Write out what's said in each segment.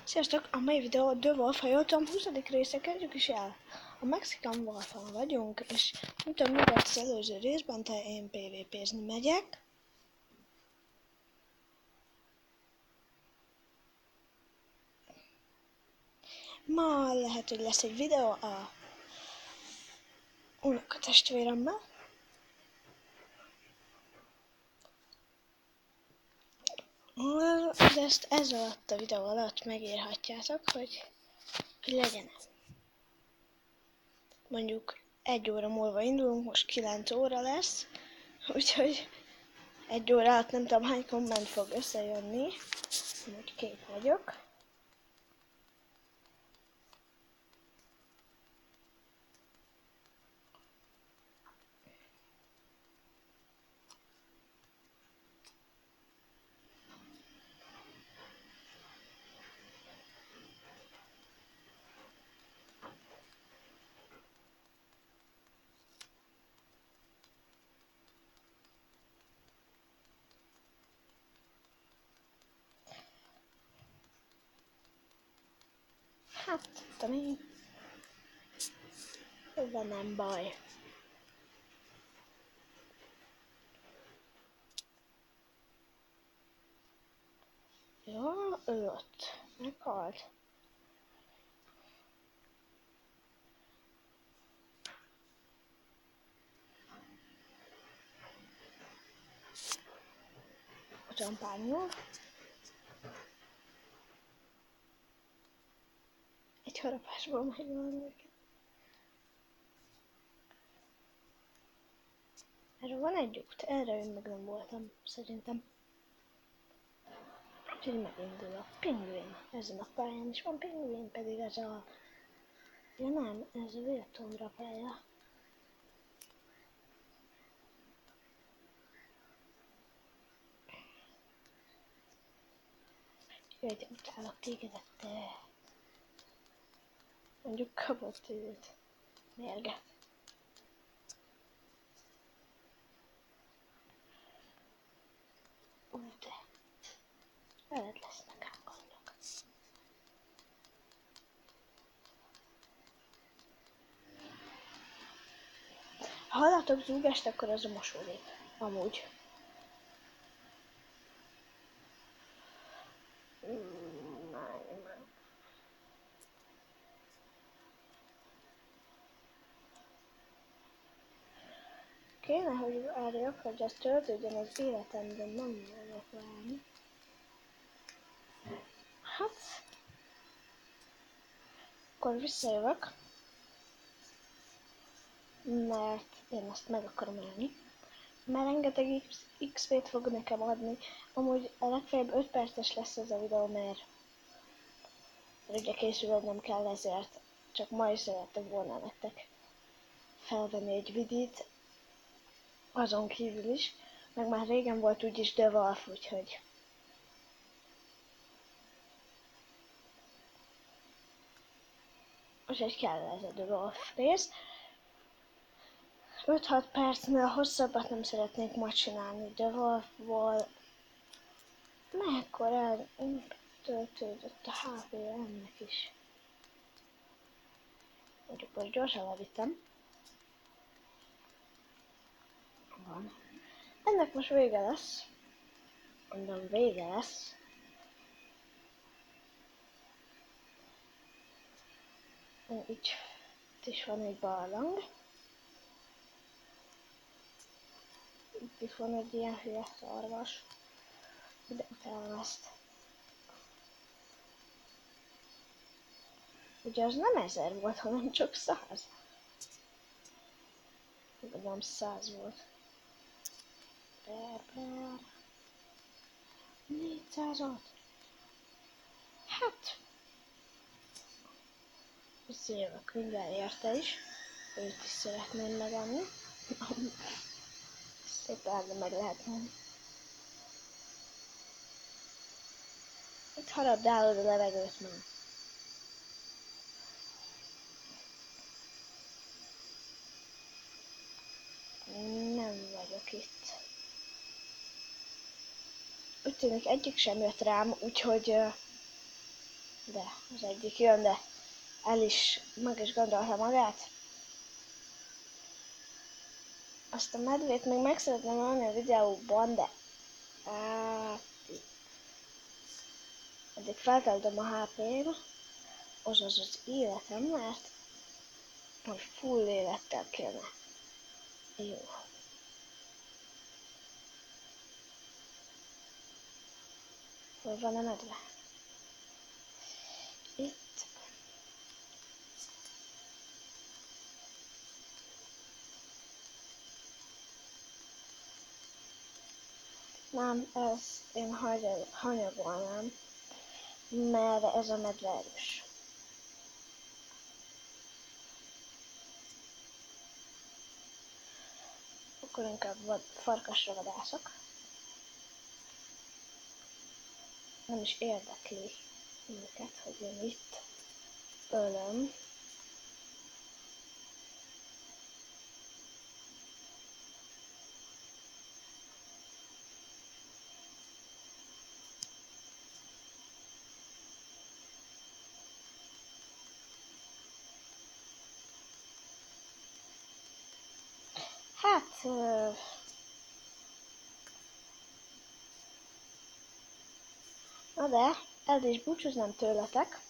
Sziasztok! A mai videó a The Wolf, ha jól tudom, 20. része, kezdjük is el. A Mexican Wolf-on vagyunk, és nem tudom, mi volt az előző részben, de én PvP-zni megyek. Ma lehet, hogy lesz egy videó a unokatestvéremmel. De ezt ez alatt a videó alatt megírhatjátok, hogy legyen. Mondjuk 1 óra múlva indulunk, most 9 óra lesz, úgyhogy 1 óra alatt nem tudom hány komment fog összejönni, úgy 2 vagyok. Hát, tudom én. Ezzel nem baj. Jó, ő ott. Meghalt. Ott van pár nyúl. Egy harapásból megvan őket. Erről van egy út, erre én meg nem voltam, szerintem. Úgyhogy megindul a pingvin. Ezen a pályán is van pingvin, pedig ez a... Ja nem, ez a vértundra pálya. Jaj, de utálok tégedet, te... Mondjuk kapott őt. Mérget. De... Veled lesz nekem gondok. Ha hallatok zúgást, akkor az a mosógép. Amúgy. Kéne, hogy várjak, hogy ez töltődjön az életem, de nem fogok várni. Hát... Akkor visszajövök. Mert én ezt meg akarom élni. Mert rengeteg XP-t fog nekem adni. Amúgy a legfeljebb 5 perces lesz ez a videó, mert ugye készülődnem kell, ezért csak ma is szerettem volna nektek felvenni egy vidit. Azon kívül is. Meg már régen volt úgyis The Wolf, úgyhogy... Úgyhogy kell ez a The Wolf rész. 5-6 percnél hosszabbat nem szeretnék ma csinálni The Wolfból. Mekkora töltődött a HP-je ennek is. Mondjuk most gyorsan levittem. Van. Ennek most vége lesz. Mondom, vége lesz. Így itt is van egy barlang. Itt is van egy ilyen hülye szarvas. De utálom ezt. Ugye az nem 1000 volt, hanem csak 100. Nem 100 volt. Per 400-at. Hát. Visszajövök mindjárt érte is. Őt is szeretném megenni. Szépen meg lehet menni. Itt harabdálod a levegőt már. Nem vagyok itt. Úgy tűnik egyik sem jött rám, úgyhogy De az egyik jön, de meg is gondolta magát. Azt a medvét még meg szeretném ölni a videóban, de eddig felteltem a HP-m, azaz az életem, mert hogy full élettel kéne. Jó. Hol van a medve? Itt. Nem, ez én hanyagolnám, mert ez a medve erős. Akkor inkább farkasra vadászok. Nem is érdekli őket, hogy én itt ölöm. Hát... Na de, el is búcsúznám tőletek.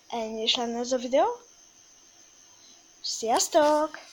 Ennyi is lenne ez a videó. Sziasztok!